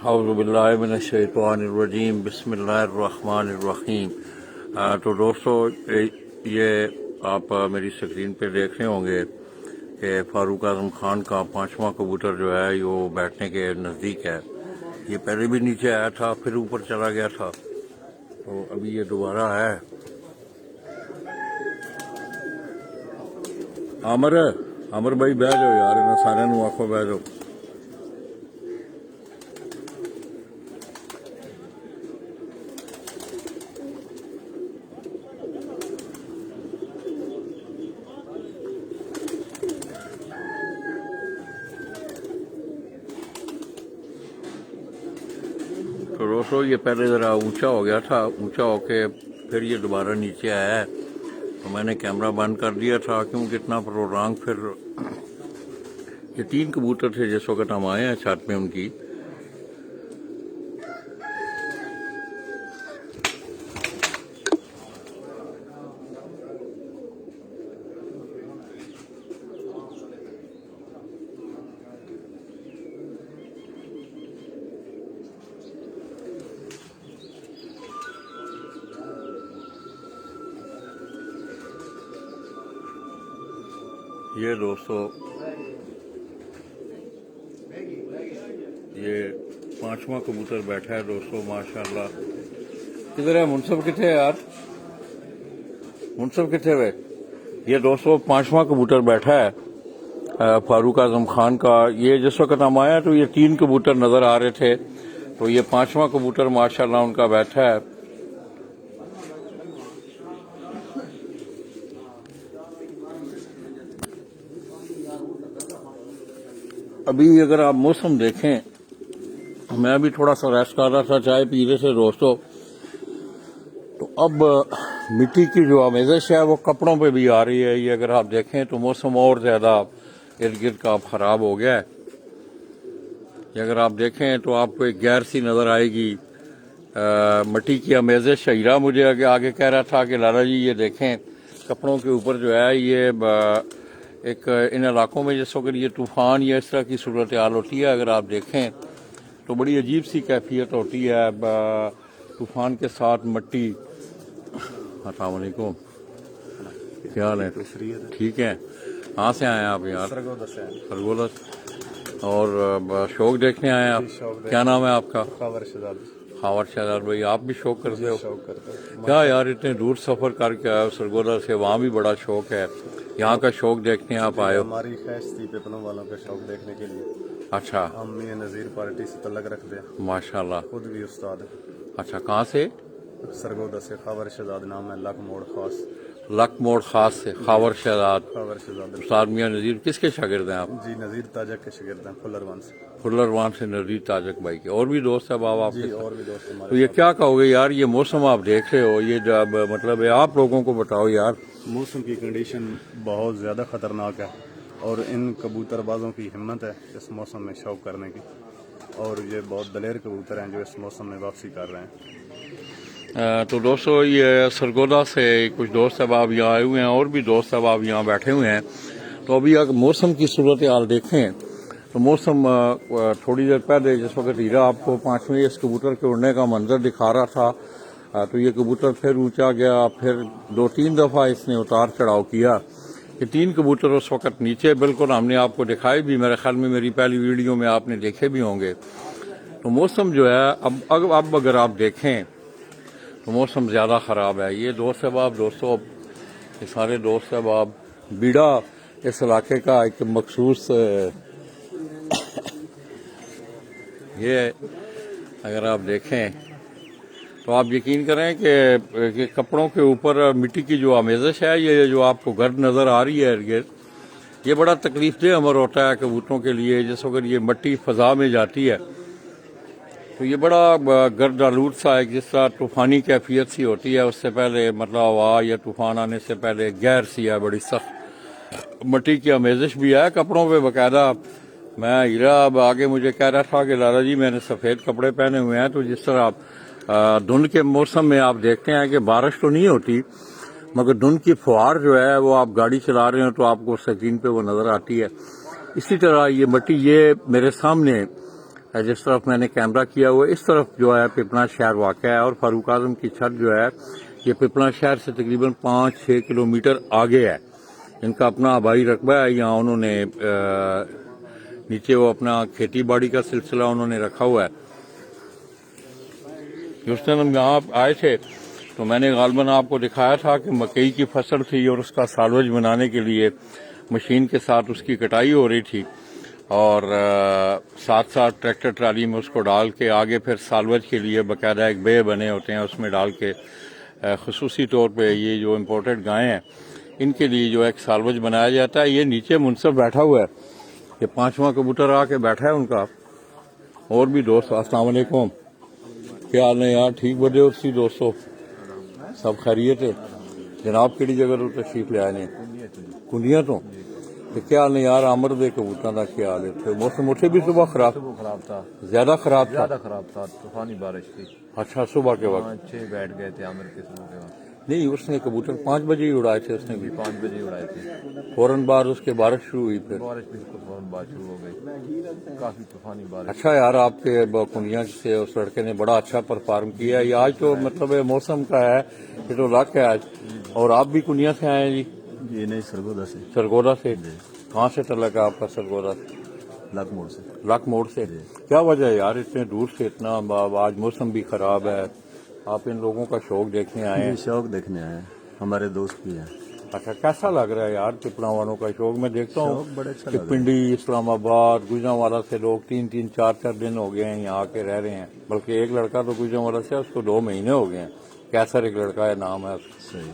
اعوذ باللہ من الشیطان الرجیم بسم اللہ الرحمن الرحیم۔ تو دوستو، یہ آپ میری اسکرین پہ دیکھ رہے ہوں گے کہ فاروق اعظم خان کا 5واں کبوتر جو ہے وہ بیٹھنے کے نزدیک ہے۔ یہ پہلے بھی نیچے آیا تھا، پھر اوپر چلا گیا تھا، تو ابھی یہ دوبارہ ہے۔ عامر بھائی بہ جاؤ یار، انہیں سارے نو آخو بہ جاؤ۔ تو دوستو، یہ پہلے ذرا اونچا ہو گیا تھا، اونچا ہو کے پھر یہ دوبارہ نیچے آیا ہے، تو میں نے کیمرہ بند کر دیا تھا کیونکہ اتنا پروگرام پھر یہ 3 کبوتر تھے جس وقت ہم آئے ہیں چھت میں ان کی۔ یہ دوستو، یہ 5واں کبوتر بیٹھا ہے دوستو، ماشاءاللہ۔ کدھر ہے منصف؟ کتنے ہے یار؟ منصف کتنے ہوئے؟ یہ دوستو 5واں کبوتر بیٹھا ہے فاروق اعظم خان کا۔ یہ جس وقت ہم آئے تو یہ 3 کبوتر نظر آ رہے تھے، تو یہ 5واں کبوتر ماشاءاللہ ان کا بیٹھا ہے۔ ابھی اگر آپ موسم دیکھیں، میں بھی تھوڑا سا ریسٹ کر رہا تھا چائے پی رہے تھے دوستو، تو اب مٹی کی جو آمیزش ہے وہ کپڑوں پہ بھی آ رہی ہے۔ یہ اگر آپ دیکھیں تو موسم اور زیادہ ارد گرد کا خراب ہو گیا ہے۔ یہ اگر آپ دیکھیں تو آپ کو ایک گیر سی نظر آئے گی، مٹی کی آمیزش۔ ہیرا مجھے آگے کہہ رہا تھا کہ لالا جی یہ دیکھیں کپڑوں کے اوپر جو ہے یہ ایک ان علاقوں میں جس وقت یہ طوفان یا اس طرح کی صورتحال ہوتی ہے، اگر آپ دیکھیں تو بڑی عجیب سی کیفیت ہوتی ہے طوفان کے ساتھ مٹی۔ السلام علیکم، کیا حال ہے؟ ٹھیک ہے؟ کہاں سے آئے ہیں آپ یار؟ سرگودا۔ اور شوق دیکھنے آئے ہیں آپ؟ کیا نام ہے آپ کا؟ خاور شہزاد بھائی، آپ بھی شوق کرتے ہو؟ کیا یار، اتنے دور سفر کر کے آئے ہو سرگودا سے، وہاں بھی بڑا شوق ہے، یہاں کا شوق دیکھنے آپ آئے ہو؟ ہماری خواہش تھی پیپلوں والوں کا شوق دیکھنے کے لیے۔ اچھا، ہم یہ نذیر پارٹی سے تعلق رکھتے ہیں، ماشاءاللہ۔ خود بھی استاد ہیں۔ اچھا، کہاں سے؟ سرگودا سے، خاور شہزاد نام ہے، لک موڑ خاص۔ لک موڑ خاص سے خاور شہزاد۔ خاور شہزاد استاد میاں نذیر کس کے شاگرد ہیں آپ؟ جی، نذیر تاجک کے شاگرد ہیں، پھلروان سے۔ پھلروان سے نذیر تاجک بھائی کے۔ اور بھی دوست ہے بابا آپ کے؟ جی، اور بھی دوست تو ہمارے یہ کیا کہو گے یار، یہ موسم آپ دیکھ رہے ہو، یہ جب مطلب ہے آپ لوگوں کو بتاؤ یار۔ موسم کی کنڈیشن بہت زیادہ خطرناک ہے، اور ان کبوتر بازوں کی ہمت ہے اس موسم میں شوق کرنے کی، اور یہ بہت دلیر کبوتر ہیں جو اس موسم میں واپسی کر رہے ہیں۔ تو دوستو، یہ سرگودا سے کچھ دوست احباب یہاں آئے ہوئے ہیں، اور بھی دوست احباب یہاں بیٹھے ہوئے ہیں۔ تو ابھی اگر موسم کی صورتحال دیکھیں تو موسم تھوڑی دیر پہلے جس وقت ہیرا آپ کو 5ویں اس کبوتر کے اڑنے کا منظر دکھا رہا تھا، تو یہ کبوتر پھر اونچا گیا، پھر 2-3 دفعہ اس نے اتار چڑھاؤ کیا۔ یہ 3 کبوتر اس وقت نیچے بالکل ہم نے آپ کو دکھائے بھی، میرے خیال میں میری پہلی ویڈیو میں آپ نے دیکھے بھی ہوں گے۔ تو موسم جو ہے اب اگر آپ دیکھیں تو موسم زیادہ خراب ہے۔ یہ دوست احباب دوستو، یہ سارے دوست احباب، بیڑا اس علاقے کا ایک مخصوص یہ اگر آپ دیکھیں تو آپ یقین کریں کہ کپڑوں کے اوپر مٹی کی جو آمیزش ہے، یہ جو آپ کو گرد نظر آ رہی ہے ارد گرد، یہ بڑا تکلیف دہ امر ہوتا ہے کبوتروں کے لیے۔ جس وقت یہ مٹی فضا میں جاتی ہے تو یہ بڑا گرد آلود سا ہے، جس طرح طوفانی کیفیت سی ہوتی ہے، اس سے پہلے مطلب ہوا یا طوفان آنے سے پہلے گیر سی ہے، بڑی سخت مٹی کی آمیزش بھی ہے کپڑوں پہ باقاعدہ۔ میں ہیرا اب آگے مجھے کہہ رہا تھا کہ لالا جی میں نے سفید کپڑے پہنے ہوئے ہیں، تو جس طرح دھند کے موسم میں آپ دیکھتے ہیں کہ بارش تو نہیں ہوتی مگر دھند کی فوار جو ہے وہ آپ گاڑی چلا رہے ہیں تو آپ کو سکرین پہ وہ نظر آتی ہے۔ اسی طرح یہ مٹی، یہ میرے سامنے جس طرف میں نے کیمرہ کیا ہوا ہے اس طرف جو ہے پپنا شہر واقع ہے، اور فاروق اعظم کی چھت جو ہے یہ پپنا شہر سے تقریباً 5-6 کلومیٹر آگے ہے۔ ان کا اپنا آبائی رقبہ ہے، یہاں انہوں نے نیچے وہ اپنا کھیتی باڑی کا سلسلہ انہوں نے رکھا ہوا ہے۔ جس دن ہم یہاں آئے تھے تو میں نے غالباً آپ کو دکھایا تھا کہ مکئی کی فصل تھی اور اس کا سالوج بنانے کے لیے مشین کے ساتھ اس کی کٹائی ہو رہی تھی، اور ساتھ ساتھ ٹریکٹر ٹرالی میں اس کو ڈال کے آگے پھر سالوج کے لیے باقاعدہ ایک بے بنے ہوتے ہیں، اس میں ڈال کے خصوصی طور پہ یہ جو امپورٹڈ گائیں ہیں ان کے لیے جو ایک سالوج بنایا جاتا ہے۔ یہ نیچے منصف بیٹھا ہوا ہے، یہ 5واں کبوتر آ کے بیٹھا ہے ان کا۔ اور بھی دوست السلام علیکم، کیا حال ہے یار؟ ٹھیک بڑے اسی دوستو سب خیریت ہے؟ جناب کہڑی جگہ تو تشریف لے آئے نے؟ کنڈیاں تو کیا حال ہے یار؟ آمر دے کبوتر کا کیا حال ہے؟ موسم اٹھے بھی صبح خراب تھا، زیادہ خراب تھا؟ زیادہ خراب تھا، طوفانی بارش تھی۔ اچھا صبح کے وقت 5-6 بیٹھ گئے تھے عامر کے صبح کے وقت، نہیں، اس نے کبوتر 5 بجے ہی اڑائے تھے، اس نے بھی 5 بجے اڑائے تھے۔ فوراً بعد اس کے بارش شروع ہوئی پھر۔ بارش بالکل فوراً بعد شروع ہو گئی، کافی طوفانی بارش۔ اچھا یار، آپ کے کنڈیاں سے اس لڑکے نے بڑا اچھا پرفارم کیا ہے۔ یہ آج تو مطلب موسم کا ہے، یہ تو لک ہے آج۔ اور آپ بھی کنڈیاں سے آئے ہیں جی؟ یہ نہیں سرگودا سے، سرگودا سے؟ کہاں سے تعلق ہے آپ کا سرگودا سے؟ لک موڑ سے۔ لاک موڑ سے؟ کیا وجہ ہے یار اتنے دور سے اتنا؟ آج موسم بھی خراب ہے، آپ ان لوگوں کا شوق دیکھنے آئے ہیں؟ یہ شوق دیکھنے آئے ہیں، ہمارے دوست بھی ہیں۔ اچھا، کیسا لگ رہا ہے یار پپلا والوں کا شوق؟ میں دیکھتا ہوں شوق بڑا اچھا کہ لگ رہا ہے۔ پنڈی، اسلام آباد، گوجرانوالا سے لوگ 3-3 4-4 دن ہو گئے ہیں یہاں آ کے رہ رہے ہیں، بلکہ ایک لڑکا تو گوجرانوالا سے اس کو 2 مہینے ہو گئے ہیں، کیسر ایک لڑکا ہے نام ہے اس کا۔ صحیح،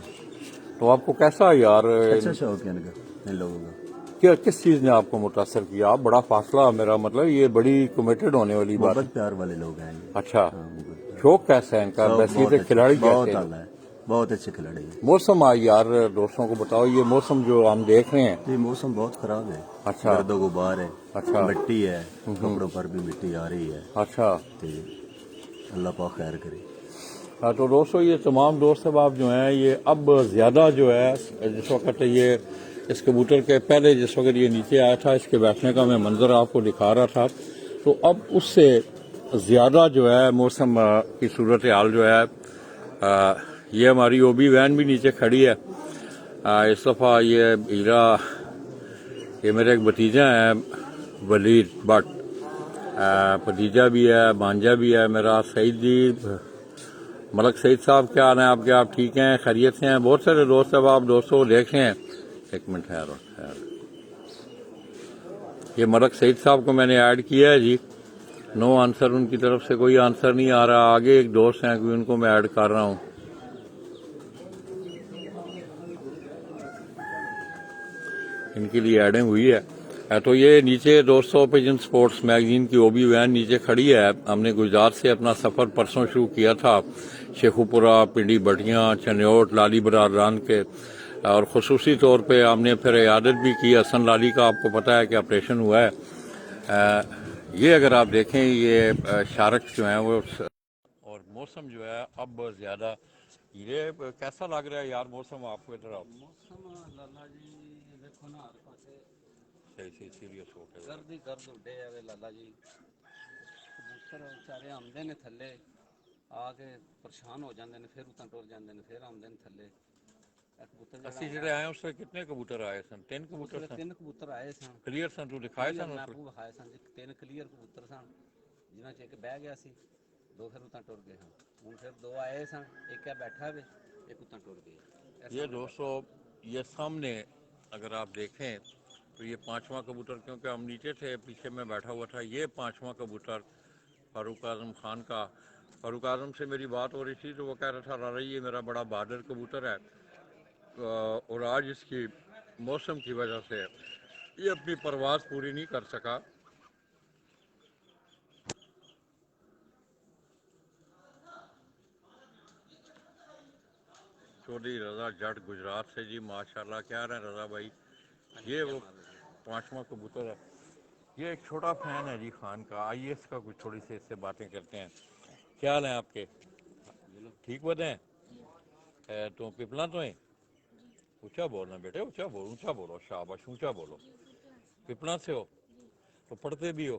تو آپ کو کیسا یار اچھا شوق ہے ان کا، ان لوگوں کا۔ کس چیز نے آپ کو متاثر کیا؟ آپ بڑا فاصلہ، میرا مطلب یہ بڑی کمیٹڈ ہونے والی بات ہے۔ محبت پیار والے لوگ ہیں یہ۔ اچھا، ہاں، محبت شوق کیسا ہے ان کا؟ شوق بحیثیت بہت اچھا، کھلاڑی بہت کیسے ہیں؟ اعلیٰ ہے، بہت اچھے کھلاڑی ہیں۔ موسم آئی یار دوستوں کو بتاؤ، یہ موسم جو ہم دیکھ رہے ہیں۔ یہ موسم بہت خراب ہے، اچھا۔ گرد و غبار ہے، اچھا۔ مٹی ہے، کپڑوں پر بھی مٹی آ رہی ہے، اچھا، تو اللہ پاک خیر کرے۔ ہاں تو دوستو یہ تمام دوست احباب جو ہیں یہ اب زیادہ جو ہے جس وقت یہ اس کبوتر کے پہلے جس وقت یہ نیچے آیا تھا، اس کے بیٹھنے کا میں منظر آپ کو دکھا رہا تھا، تو اب اس سے زیادہ جو ہے موسم کی صورتحال جو ہے یہ ہماری او بی وین بھی نیچے کھڑی ہے۔ اس دفعہ یہ ہیرا، یہ میرا ایک بھتیجا ہے ولید بٹ، بھتیجا بھی ہے، بھانجا بھی ہے میرا سعید جی، ملک سعید صاحب کیا حال ہیں آپ کے؟ آپ ٹھیک ہیں، خیریت سے ہیں؟ بہت سارے دوست اب آپ دوستوں دیکھ رہے ہیں، ایک منٹ خیر یہ ملک سعید صاحب کو میں نے ایڈ کیا ہے جی، نو آنسر، ان کی طرف سے کوئی آنسر نہیں آ رہا۔ آگے ایک دوست ہیں ان کو میں ایڈ کر رہا ہوں، ان کے لیے ایڈنگ ہوئی ہے۔ تو یہ نیچے دوستوں پیجن سپورٹس میگزین کی او بی وین نیچے کھڑی ہے۔ ہم نے گجرات سے اپنا سفر پرسوں شروع کیا تھا، شیخو پورہ، پنڈی بٹیاں، چنیوٹ، لالی برادران کے، اور خصوصی طور پہ ہم نے پھر عیادت بھی کی حسن لالی کا، آپ کو پتہ ہے کہ آپریشن ہوا ہے۔ یہ اگر آپ دیکھیں یہ شارک جو ہیں وہ، اور موسم جو ہے اب زیادہ، یہ کیسا لگ رہا ہے یار موسم آپ کو ادھر؟ موسم لالا جی دیکھو نا ہر پاسے صحیح سیریس ہو کے گرد ہی گرد اڈے ہے لالا جی، کبوتر بیچارے آمدے نے تھلے آ کے پریشان ہو جاندے نے، پھر اتنا ٹر جاندے نے، پھر آمدے نے تھلے۔ کبوتر اسی جڑے آئے اس سے کتنے کبوتر آئے سن؟ 3 کبوتر سن؟ 3 کبوتر آئے سن، کلیئر سن؟ تو دکھائے سن میں اس آپ کو بخائے سن جی، 3 کلیئر کبوتر سن، جنہاں چ ایک بہ گیا سی، 2 پھر اتنا ٹر گئے ہاں، ہوں پھر 2 آئے سن، ایک ہے بیٹھا ہوئے، ایک اتنا ٹر گیا۔ یہ دوستو یہ سامنے اگر آپ دیکھیں تو یہ 5واں کبوتر، کیونکہ ہم نیچے تھے پیچھے میں بیٹھا ہوا تھا، یہ 5واں کبوتر فاروق اعظم خان کا۔ فاروق اعظم سے میری بات ہو رہی تھی تو وہ کہہ رہا تھا لالا یہ میرا بڑا بہادر کبوتر ہے، اور آج اس کی موسم کی وجہ سے یہ اپنی پرواز پوری نہیں کر سکا۔ چودھری رضا جٹ گجرات سے جی، ماشاءاللہ، کیا رہے ہیں رضا بھائی؟ یہ وہ 5واں کبوتر ہے، یہ ایک چھوٹا فین ہے جی خان کا، آئیے اس کا کچھ تھوڑی سی اس سے باتیں کرتے ہیں۔ کیا حال ہیں آپ کے؟ ٹھیک بتائیں؟ تو پپلا تو ہیں؟ اونچا بولنا بیٹے، اونچا بولو، شاباش، اونچا بولو۔ پپلا سے ہو تو پڑھتے بھی ہو؟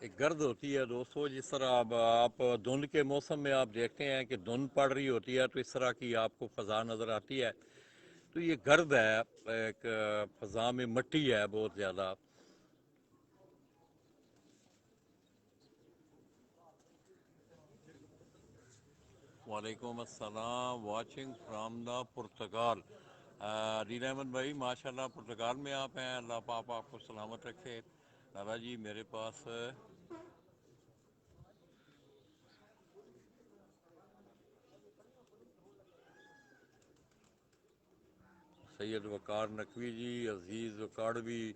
ایک گرد ہوتی ہے دوستو، جس طرح اب آپ دھند کے موسم میں آپ دیکھتے ہیں کہ دھند پڑ رہی ہوتی ہے تو اس طرح کی آپ کو فضا نظر آتی ہے. تو یہ گرد ہے، ایک فضا میں مٹی ہے بہت زیادہ. وعلیکم السلام، واچنگ فرام دا پرتگال. عدیل احمد بھائی ماشاءاللہ پرتگال میں آپ ہیں، اللہ پاک آپ کو سلامت رکھے. دادا جی میرے پاس سید وقار نقوی جی، عزیز وقاڑوی،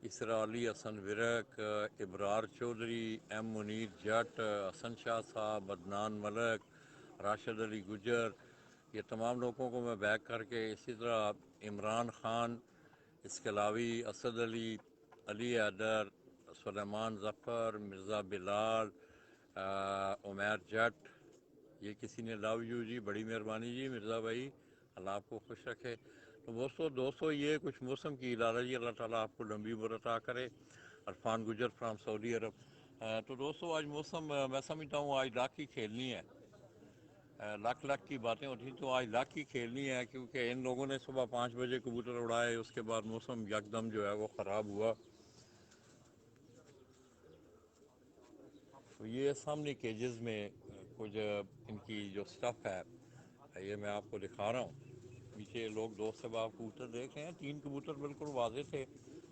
اسرا علی حسن ورک، ابرار چودھری، ایم منیر جٹ، حسن شاہ صاحب، عدنان ملک، راشد علی گجر، یہ تمام لوگوں کو میں بیک کر کے، اسی طرح عمران خان اسکلاوی، اسد علی، علی حیدر، سلیمان ظفر، مرزا بلال، عمیر جٹ، یہ کسی نے لو یو جی، بڑی مہربانی جی مرزا بھائی، اللہ آپ کو خوش رکھے. تو دوستو یہ کچھ موسم کی ادارہ جی، اللہ تعالیٰ آپ کو لمبی عمر عطا کرے. عرفان گجر فرام سعودی عرب. تو دوستو آج موسم میں سمجھتا ہوں آج لاکھ کی کھیلنی ہے، لاکھ کی باتیں ہوتی تو آج لاکھ کی کھیلنی ہے، کیونکہ ان لوگوں نے صبح 5 بجے کبوتر اڑائے، اس کے بعد موسم یکدم جو ہے وہ خراب ہوا. تو یہ سامنے کیجز میں کچھ ان کی جو سٹف ہے یہ میں آپ کو دکھا رہا ہوں. پیچھے لوگ دوست سے آپ کبوتر دیکھ رہے ہیں، 3 کبوتر بالکل واضح تھے،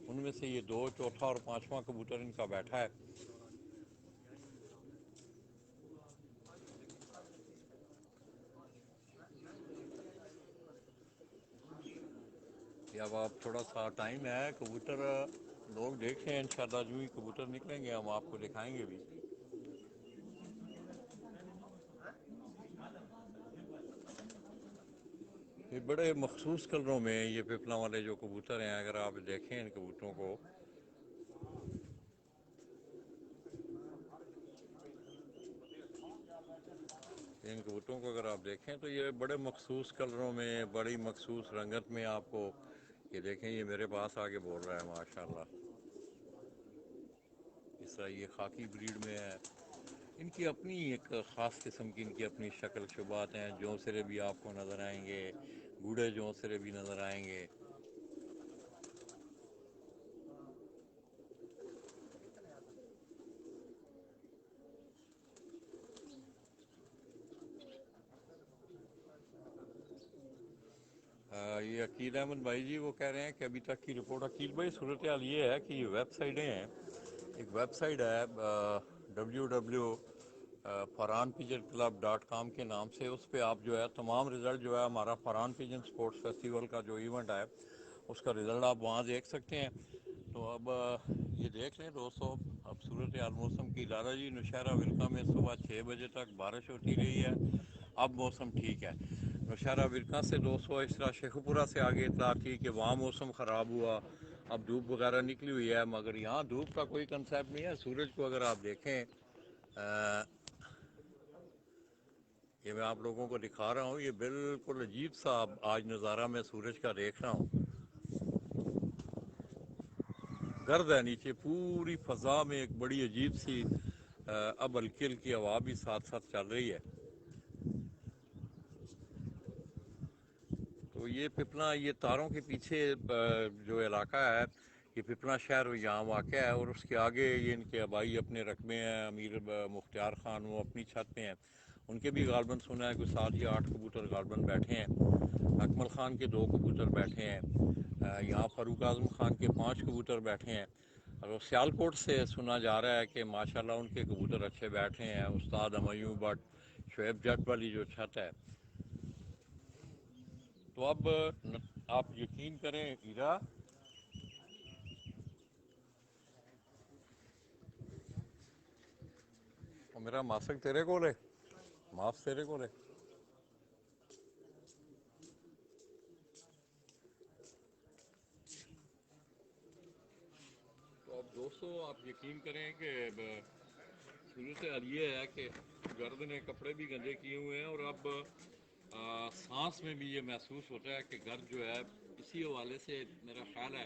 ان میں سے یہ 2، چوتھا اور 5واں کبوتر ان کا بیٹھا ہے. اب آپ تھوڑا سا ٹائم ہے، کبوتر لوگ دیکھ رہے ہیں، انشاءاللہ جو ہی کبوتر نکلیں گے ہم آپ کو دکھائیں گے بھی. یہ بڑے مخصوص کلروں میں یہ پپلا والے جو کبوتر ہیں، اگر آپ دیکھیں ان کبوتروں کو، ان کبوتروں کو اگر آپ دیکھیں تو یہ بڑے مخصوص کلروں میں، بڑی مخصوص رنگت میں آپ کو یہ دیکھیں. یہ میرے پاس آگے بول رہا ہے ماشاءاللہ. اس طرح یہ خاکی بریڈ میں ہے. ان کی اپنی ایک خاص قسم کی ان کی اپنی شکل شبات ہیں. جون سرے بھی آپ کو نظر آئیں گے، گوڑے جون سرے بھی نظر آئیں گے. یہ عقیل احمد بھائی جی وہ کہہ رہے ہیں کہ ابھی تک کی رپورٹ، عقیل بھائی صورتحال یہ ہے کہ یہ ویب سائٹیں ہیں. ایک ویب سائٹ ہے www.farhanpigeonclub.com کے نام سے، اس پہ آپ جو ہے تمام رزلٹ جو ہے ہمارا فرحان پیجن سپورٹس فیسٹیول کا جو ایونٹ ہے اس کا رزلٹ آپ وہاں دیکھ سکتے ہیں. تو اب یہ دیکھ لیں دوستو، اب صورتحال موسم کی ادارہ جی نوشہرہ ورکہ میں صبح 6 بجے تک بارش ہوتی رہی ہے، اب موسم ٹھیک ہے. نوشہرہ ورکہ سے دوستو اس طرح شیخو پورہ سے آگے اطلاع تھی کہ وہاں موسم خراب ہوا، اب دھوپ وغیرہ نکلی ہوئی ہے، مگر یہاں دھوپ کا کوئی کنسیپٹ نہیں ہے. سورج کو اگر آپ دیکھیں، یہ میں آپ لوگوں کو دکھا رہا ہوں، یہ بالکل عجیب سا آج نظارہ میں سورج کا دیکھ رہا ہوں. گرد ہے نیچے پوری فضا میں، ایک بڑی عجیب سی اب ہلکی ہلکی ہوا بھی ساتھ ساتھ چل رہی ہے. تو یہ پپلا، یہ تاروں کے پیچھے جو علاقہ ہے یہ پپلا شہر یہاں واقع ہے، اور اس کے آگے یہ ان کے آبائی اپنے رقبے ہیں. امیر مختار خان وہ اپنی چھت پہ ہیں، ان کے بھی غالباً سنا ہے کوئی 7 یا 8 کبوتر غالباً بیٹھے ہیں. اکمل خان کے 2 کبوتر بیٹھے ہیں، یہاں فاروق اعظم خان کے 5 کبوتر بیٹھے ہیں. اور سیالکوٹ سے سنا جا رہا ہے کہ ماشاءاللہ ان کے کبوتر اچھے بیٹھے ہیں. استاد ہمایوں بٹ، شعیب جٹ والی جو چھت ہے. تو اب آپ یقین کریں ہیرا، میرا ماسک تیرے کول ہے، ماسک تیرے کول ہے. تو اب دوستو آپ یقین کریں کہ صورتحال یہ ہے کہ گرد نے کپڑے بھی گندے کیے ہوئے ہیں، اور اب سانس میں بھی یہ محسوس ہوتا ہے کہ گرد جو ہے اسی حوالے سے میرا خیال ہے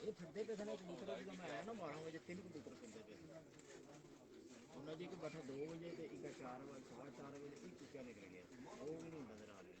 ਇਹ ਫਿਰਦੇ ਪਏ ਸਨ ਕਬੂਤਰ ਜਦੋਂ ਮੈਂ ਆਇਆ ਨਾ 12 ਵਜੇ 3 ਕਬੂਤਰ ਫਿਰਦੇ ਪਏ ਉਹਨਾਂ ਦੀ ਇੱਕ ਬੈਠਾ 2 ਵਜੇ ਤੇ ਇੱਕ 4 ਵਜੇ 4:30 ਵਜੇ ਇੱਕ ਚੁੱਕਿਆ ਨਿਕਲ ਗਿਆ ਉਹ ਵੀ ਨਹੀਂ ਨਜ਼ਰ ਆ ਰਿਹਾ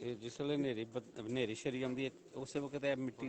ਇਹ ਜਿਸ ਵੇਲੇ ਹਨੇਰੀ ਸ਼ਰੀ ਆਉਂਦੀ ਹੈ ਉਸੇ ਵਕਤ ਇਹ ਮਿੱਟੀ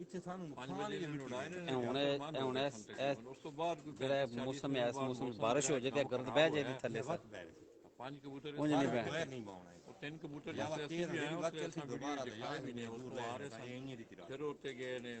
ਇੱਥੇ ਸਾਨੂੰ 5 ਵਜੇ ਨੂੰ ਉਡਾਏ ਨੇ ਹੁਣ ਉਸ ਤੋਂ ਬਾਅਦ ਜਿਹੜਾ ਮੌਸਮ ਹੈ ਇਸ ਮੌਸਮ ਬਾਰਿਸ਼ ਹੋ ਜਾਏ ਤੇ ਗਰਦ ਬਹਿ ਜਾਏਗੀ ਥੱਲੇ ਸਰ 5 ਕਬੂਤਰ ਉਂਝ ਨਹੀਂ ਬਹਿ ਬਗੈਰ ਨਹੀਂ ਬਾਉਣਾ ਉਹ 3 ਕਬੂਤਰ ਜਿੱਥੇ ਅਸੀਂ ਵੀ ਆਏ ਉਸ ਤੋਂ ਦੁਬਾਰਾ ਦਿਖਾਏ ਵੀ ਨੇ ਉਸ ਤੋਂ ਆ ਰਹੇ ਸਨ ਫਿਰ ਉੱਤੇ ਗਏ ਨੇ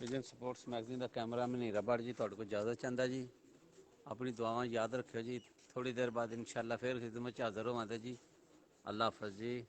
ਵਿਜ਼ਨ ਸਪੋਰਟਸ ਮੈਗਜ਼ੀਨ ਦਾ ਕੈਮਰਾਮੈਨ ਹੀਰਾ ਭੱਟ ਜੀ ਤੁਹਾਡੇ ਕੋਲ ਇਜਾਜ਼ਤ ਚਾਹੁੰਦਾ ਜੀ ਆਪਣੀ ਦੁਆਵਾਂ ਯਾਦ ਰੱਖਿਓ ਜੀ ਥੋੜੀ ਦੇਰ ਬਾਅਦ ਇਨਸ਼ਾਅੱਲਾ ਫਿਰ ਖਿਦਮਤ 'ਚ ਹਾਜ਼ਰ ਹੋਵਾਂਗੇ ਜੀ ਅੱਲਾ ਹਾਫਿਜ਼ ਜੀ